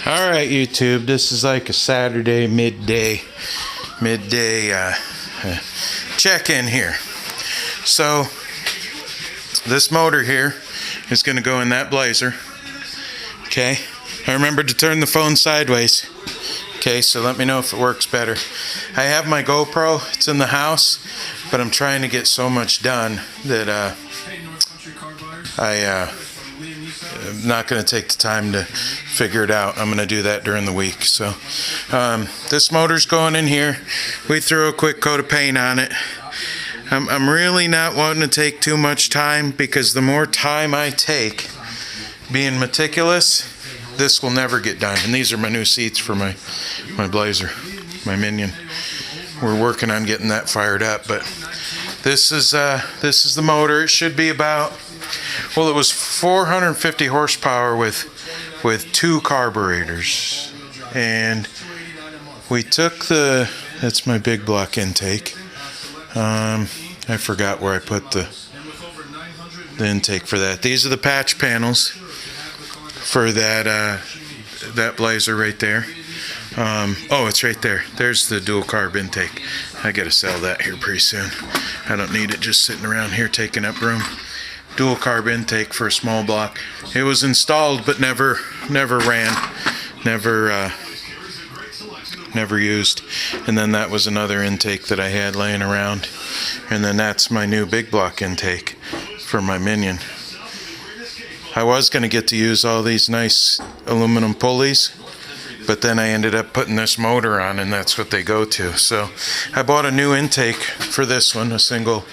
All right, YouTube. This is like a Saturday midday check-in here. So this motor here is going to go in that Blazer. Okay. I remembered to turn the phone sideways. Okay, so let me know if it works better. I have my GoPro. It's in the house, but I'm trying to get so much done that I'm not going to take the time to figure it out. I'm going to do that during the week. So this motor's going in here. We threw a quick coat of paint on it. I'm really not wanting to take too much time, because the more time I take being meticulous, this will never get done. And these are my new seats for my Blazer, my Minion. We're working on getting that fired up, but this is the motor. It should be about, well, it was 450 horsepower with 2 carburetors, and we took that's my big block intake. I forgot where I put the intake for that. These are the patch panels for that Blazer right there. Oh, it's right there. There's the dual carb intake. I gotta sell that here pretty soon. I don't need it just sitting around here taking up room. Dual carb intake for a small block. It was installed but never ran, never used. And then that was another intake that I had laying around. And then that's my new big block intake for my Minion. I was going to get to use all these nice aluminum pulleys, but then I ended up putting this motor on, and that's what they go to. So I bought a new intake for this one, a single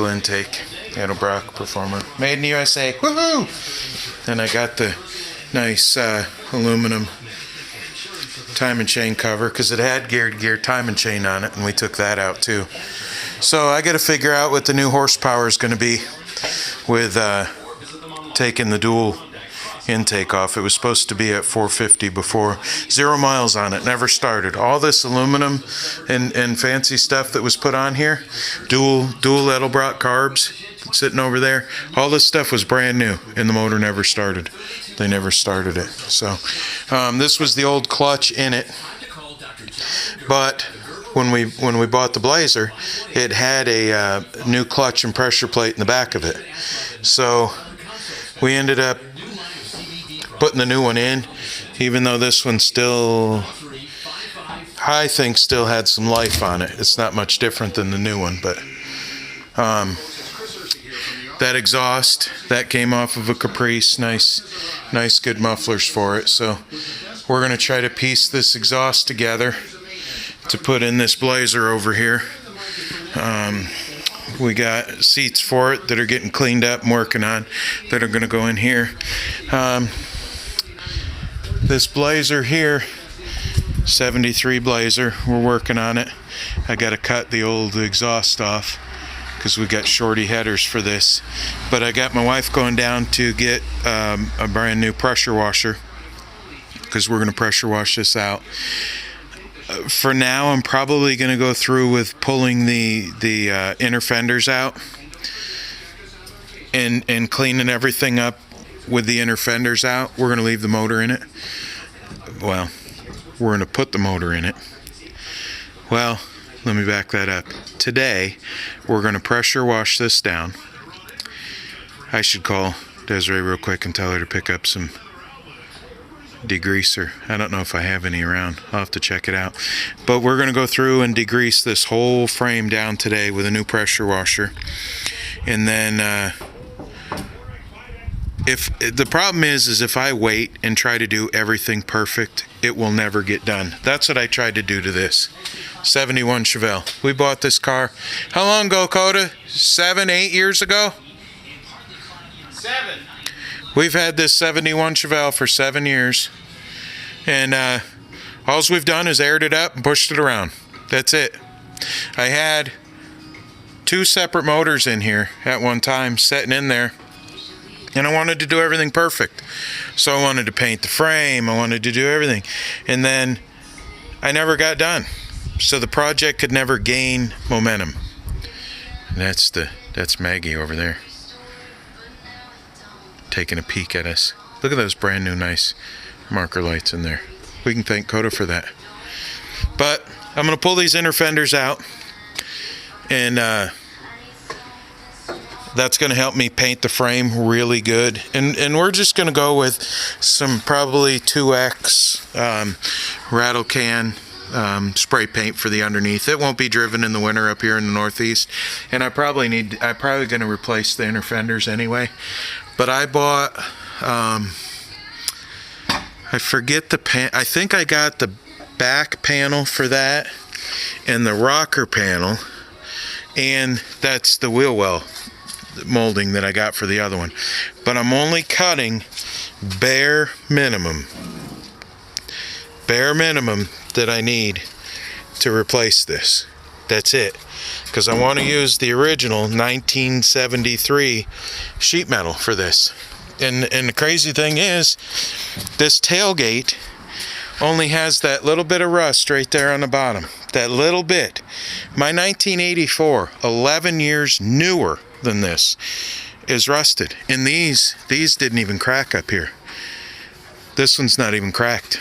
intake, Edelbrock Performer, made in the USA. Woohoo! And I got the nice aluminum time and chain cover, because it had gear time and chain on it, and we took that out too. So I got to figure out what the new horsepower is going to be with taking the dual intake off. It was supposed to be at 450 before. 0 miles on it, never started. All this aluminum and fancy stuff that was put on here, dual Edelbrock carbs sitting over there, all this stuff was brand new, and the motor never started. They never started it. So this was the old clutch in it, but when we bought the Blazer, it had a new clutch and pressure plate in the back of it. So we ended up putting the new one in, even though this one still, I think, still had some life on it. It's not much different than the new one, but that exhaust, that came off of a Caprice. Nice good mufflers for it. So we're going to try to piece this exhaust together to put in this Blazer over here. We got seats for it that are getting cleaned up and working on, that are going to go in here. This Blazer here, 73 Blazer, we're working on it. I got to cut the old exhaust off, because we got shorty headers for this. But I got my wife going down to get a brand new pressure washer, because we're going to pressure wash this out. For now, I'm probably going to go through with pulling the inner fenders out and cleaning everything up with the inner fenders out. We're going to leave the motor in it. Well, we're going to put the motor in it. Well, let me back that up. Today, we're going to pressure wash this down. I should call Desiree real quick and tell her to pick up some degreaser. I don't know if I have any around. I'll have to check it out. But we're going to go through and degrease this whole frame down today with a new pressure washer. And then if the problem is if I wait and try to do everything perfect, it will never get done. That's what I tried to do to this 71 Chevelle. We bought this car how long ago, Coda? 7, 8 years ago? 7. We've had this 71 Chevelle for 7 years, and all we've done is aired it up and pushed it around. That's it. I had 2 separate motors in here at one time sitting in there, and I wanted to do everything perfect. So I wanted to paint the frame, I wanted to do everything, and then I never got done. So the project could never gain momentum. And that's Maggie over there, taking a peek at us. Look at those brand new nice marker lights in there. We can thank Coda for that. But I'm going to pull these inner fenders out, and that's going to help me paint the frame really good. And we're just going to go with some probably 2X rattle can spray paint for the underneath. It won't be driven in the winter up here in the Northeast, and I'm probably going to replace the inner fenders anyway. But I bought I forget I think I got the back panel for that and the rocker panel, and that's the wheel well molding that I got for the other one. But I'm only cutting bare minimum that I need to replace this. That's it, because I want to use the original 1973 sheet metal for this. And the crazy thing is, this tailgate only has that little bit of rust right there on the bottom. That little bit. My 1984, 11 years newer than this, is rusted. And these didn't even crack up here. This one's not even cracked,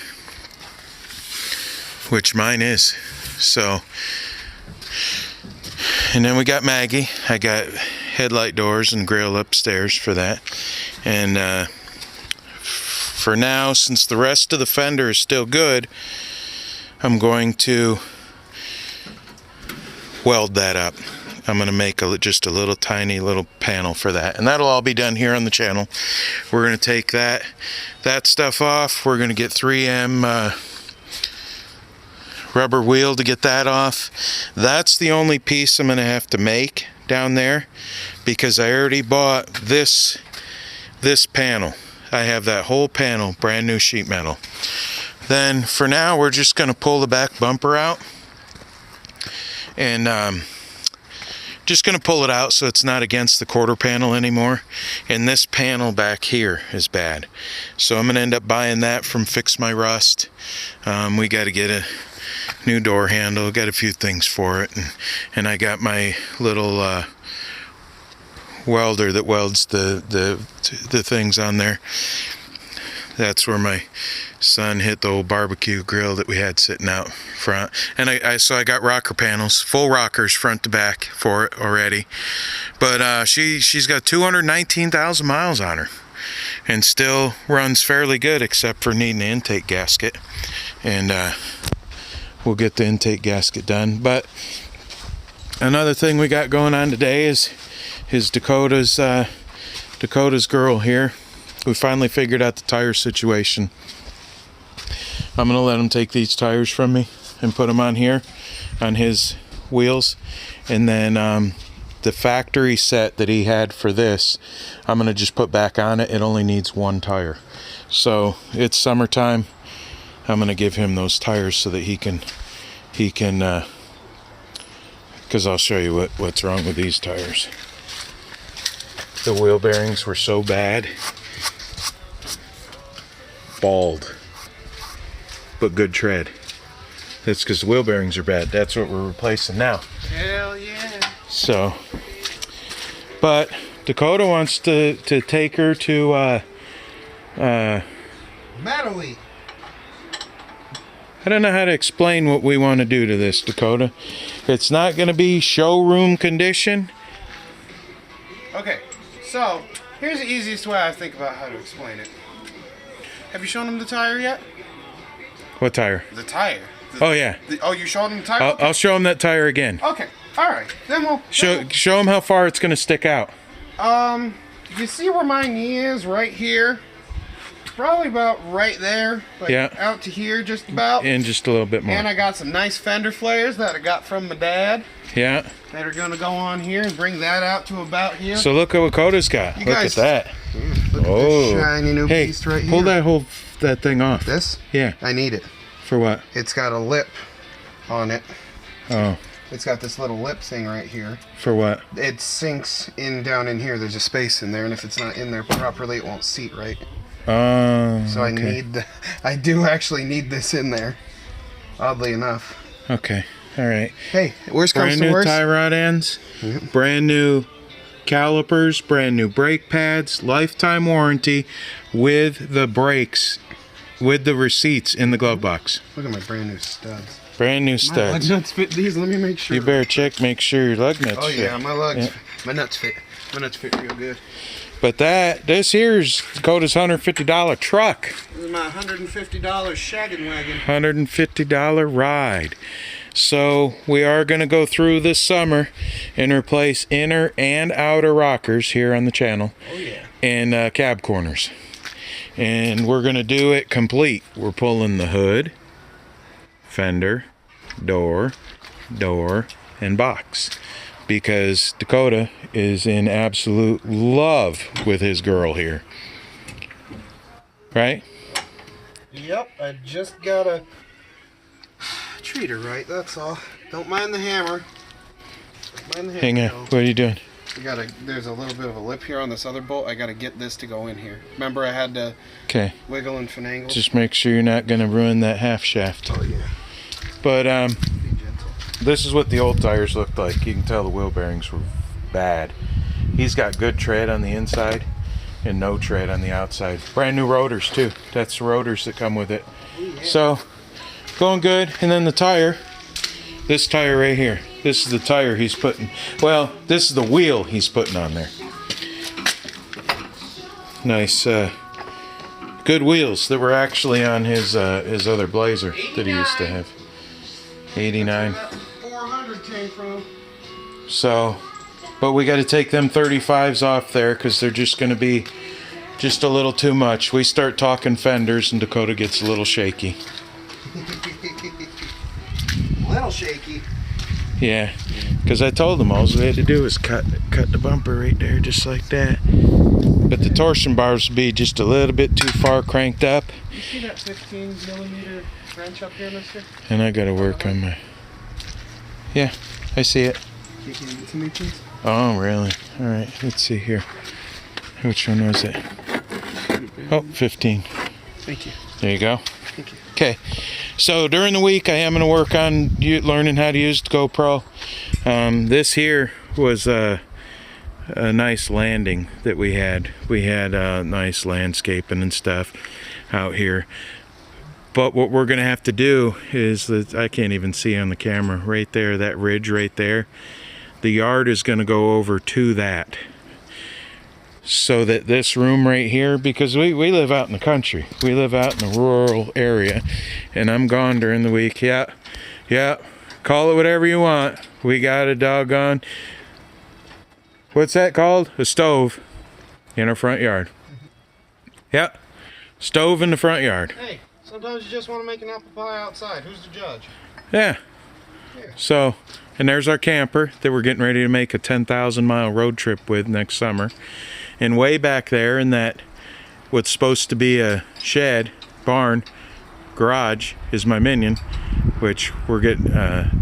which mine is. So, and then we got Maggie. I got headlight doors and grill upstairs for that. And for now, since the rest of the fender is still good, I'm going to weld that up. I'm going to make just a little tiny little panel for that, and that'll all be done here on the channel. We're going to take that stuff off. We're going to get 3M rubber wheel to get that off. That's the only piece I'm going to have to make down there, because I already bought this panel. I have that whole panel, brand new sheet metal. Then for now, we're just going to pull the back bumper out, and just going to pull it out so it's not against the quarter panel anymore. And this panel back here is bad, so I'm going to end up buying that from Fix My Rust. We got to get a new door handle, got a few things for it, and I got my little welder that welds the things on there. That's where my son hit the old barbecue grill that we had sitting out front. And so I got rocker panels, full rockers front to back for it already. But she's got 219,000 miles on her and still runs fairly good, except for needing an intake gasket. And we'll get the intake gasket done. But another thing we got going on today is Dakota's girl here. We finally figured out the tire situation. I'm going to let him take these tires from me and put them on here, on his wheels. And then the factory set that he had for this, I'm going to just put back on it. It only needs one tire. So it's summertime. I'm going to give him those tires so that he can, because I'll show you what's wrong with these tires. The wheel bearings were so bad. Bald, but good tread. That's because the wheel bearings are bad. That's what we're replacing now. Hell yeah. So, but Dakota wants to take her to Maui. I don't know how to explain what we want to do to this, Dakota. It's not going to be showroom condition. Okay, so here's the easiest way I think about how to explain it. Have you shown him the tire yet? What tire? The tire. Oh yeah. You showed him the tire? Okay. I'll show him that tire again. Okay. All right. Then we'll show him how far it's going to stick out. You see where my knee is right here? Probably about right there. Like yeah. Out to here, just about. And just a little bit more. And I got some nice fender flares that I got from my dad. Yeah. That are going to go on here and bring that out to about here. So look at what Coda's got. Look at that. Look at this shiny new beast right here. Pull that thing off. This? Yeah. I need it. For what? It's got a lip on it. Oh. It's got this little lip thing right here. For what? It sinks down in here. There's a space in there, and if it's not in there properly, it won't seat right. Oh. So I do actually need this in there. Oddly enough. Okay. All right. Hey, worst comes to worst. Brand new tie rod ends. Mm-hmm. Brand new calipers. Brand new brake pads. Lifetime warranty with the brakes with the receipts in the glove box. Look at my brand new studs. Brand new My lug studs. nuts fit these. Let me make sure. You better check, make sure your lug nuts Oh fit. yeah, my lugs, Yeah. my nuts fit. My nuts fit real good. But this here's Dakota's $150 truck. This is my $150 shaggin' wagon. $150 ride. So we are going to go through this summer and replace inner and outer rockers here on the channel. Oh yeah. And cab corners. And we're going to do it complete. We're pulling the hood, fender, door, and box. Because Dakota is in absolute love with his girl here. Right? Yep, I just gotta treat her right, that's all. Don't mind the hammer. Don't mind the Hang hammer. on. What are you doing? There's a little bit of a lip here on this other bolt. I gotta get this to go in here. Remember I had to Okay. wiggle and finagle? Just make sure you're not going to ruin that half shaft. Oh yeah. But Be gentle. this is what the old tires looked like. You can tell the wheel bearings were bad. He's got good tread on the inside and no tread on the outside. Brand new rotors too. That's the rotors that come with it. Oh, yeah. So going good. And then the tire, this tire right here. This is the tire he's putting. Well, this is the wheel he's putting on there. Nice, good wheels that were actually on his other Blazer that he used to have. 89. That's where that 400 came from. So, but we got to take them 35s off there because they're just going to be just a little too much. We start talking fenders and Dakota gets a little shaky. Little shaky. Yeah, because I told him all we had to do was cut the bumper right there just like that. But the torsion bars would be just a little bit too far cranked up. You see that 15 millimeter wrench up here, mister? And I got to work on my... Yeah, I see it. Can you give it to me, please? Oh, really? All right, let's see here. Which one was it? Oh, 15. Thank you. There you go. Thank you. Okay, so during the week I am going to work on learning how to use the GoPro. This here was a nice landing that we had. We had nice landscaping and stuff out here. But what we're going to have to do is that I can't even see on the camera right there, that ridge right there. The yard is going to go over to that. So that this room right here, because we live out in the country. We live out in a rural area. And I'm gone during the week. Yeah. Call it whatever you want. We got a doggone... What's that called? A stove in our front yard. Yeah. Stove in the front yard. Hey, sometimes you just want to make an apple pie outside. Who's the judge? Yeah. So, and there's our camper that we're getting ready to make a 10,000 mile road trip with next summer. And way back there in that, what's supposed to be a shed, barn, garage, is my Minion, which we're getting,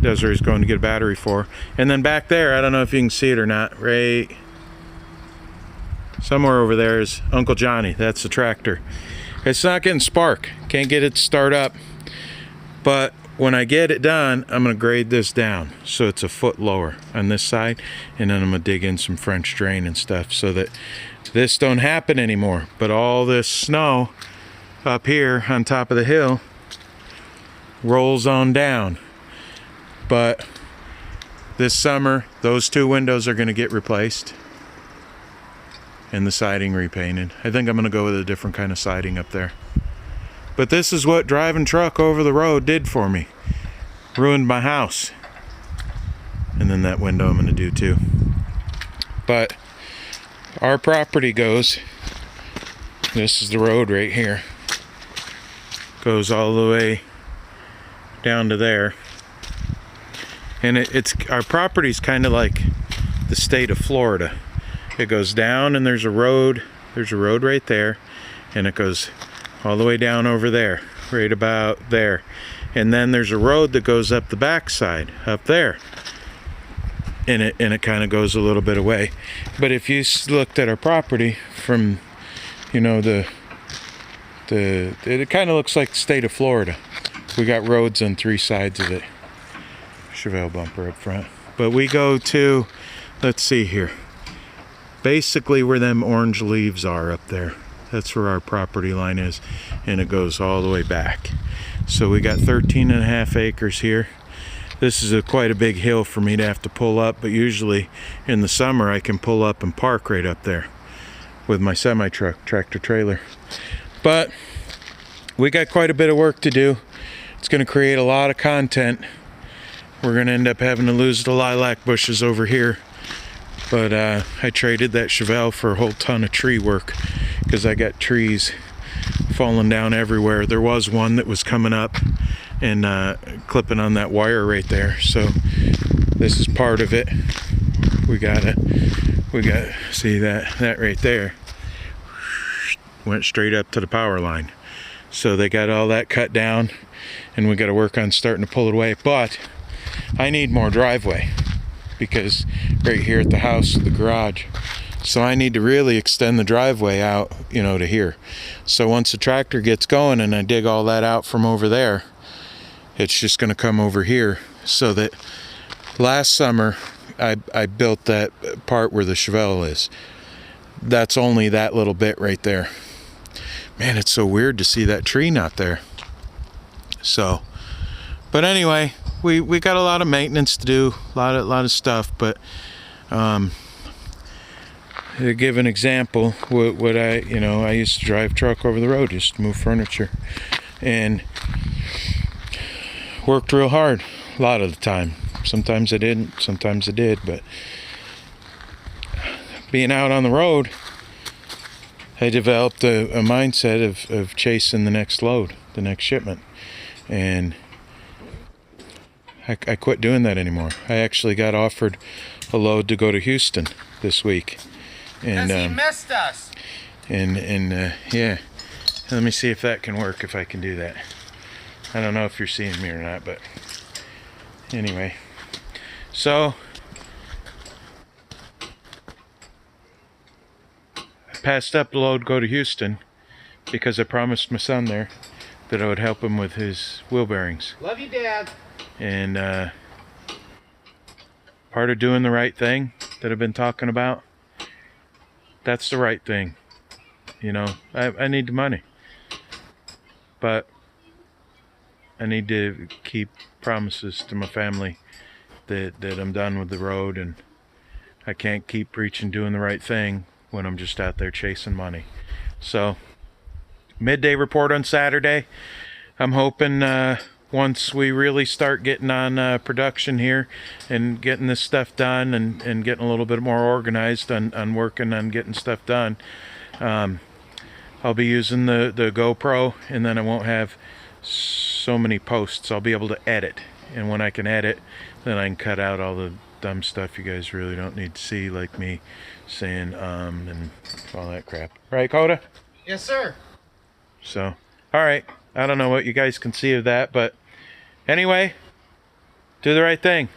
Desiree's going to get a battery for. And then back there, I don't know if you can see it or not, right somewhere over there is Uncle Johnny. That's the tractor. It's not getting spark. Can't get it to start up. But when I get it done, I'm going to grade this down so it's a foot lower on this side, and then I'm going to dig in some French drain and stuff so that this don't happen anymore. But all this snow up here on top of the hill rolls on down. But this summer, those two windows are going to get replaced and the siding repainted. I think I'm going to go with a different kind of siding up there. But this is what driving truck over the road did for me. Ruined my house. And then that window I'm going to do too. But our property goes, this is the road right here, goes all the way down to there. And it's our property's kind of like the state of Florida. It goes down and there's a road right there, and it goes all the way down over there, right about there. And then there's a road that goes up the backside, up there. And it kind of goes a little bit away. But if you looked at our property from, you know, it kind of looks like the state of Florida. We got roads on three sides of it. Chevelle bumper up front. But we go to, let's see here, basically where them orange leaves are up there. That's where our property line is, and it goes all the way back. So we got 13.5 acres here. This is quite a big hill for me to have to pull up, but usually in the summer I can pull up and park right up there with my semi-truck, tractor trailer. But we got quite a bit of work to do. It's going to create a lot of content. We're going to end up having to lose the lilac bushes over here. But I traded that Chevelle for a whole ton of tree work because I got trees falling down everywhere. There was one that was coming up and clipping on that wire right there. So this is part of it. We got see that right there went straight up to the power line. So they got all that cut down, and we got to work on starting to pull it away. But I need more driveway because right here at the house, the garage. So I need to really extend the driveway out, you know, to here. So once the tractor gets going and I dig all that out from over there, it's just going to come over here. So that last summer I built that part where the Chevelle is. That's only that little bit right there. Man, it's so weird to see that tree not there. So, but anyway, we got a lot of maintenance to do, a lot of stuff. But to give an example, what I used to drive truck over the road just to move furniture, and worked real hard a lot of the time. Sometimes I didn't, sometimes I did, but being out on the road, I developed a mindset of chasing the next load, the next shipment, and I quit doing that anymore. I actually got offered a load to go to Houston this week, and he missed us. Yeah, let me see if that can work, if I can do that. I don't know if you're seeing me or not, but anyway, so I passed up the load, go to Houston, because I promised my son there that I would help him with his wheel bearings. Love you, Dad. And part of doing the right thing that I've been talking about, that's the right thing. You know, I need the money, but I need to keep promises to my family that I'm done with the road, and I can't keep preaching doing the right thing when I'm just out there chasing money. So, midday report on Saturday. I'm hoping once we really start getting on production here and getting this stuff done and getting a little bit more organized on working on getting stuff done, I'll be using the GoPro, and then I won't have so many posts. I'll be able to edit, and when I can edit, then I can cut out all the dumb stuff you guys really don't need to see, like me saying and all that crap. Right, Coda? Yes, sir. So, all right. I don't know what you guys can see of that, but anyway, do the right thing.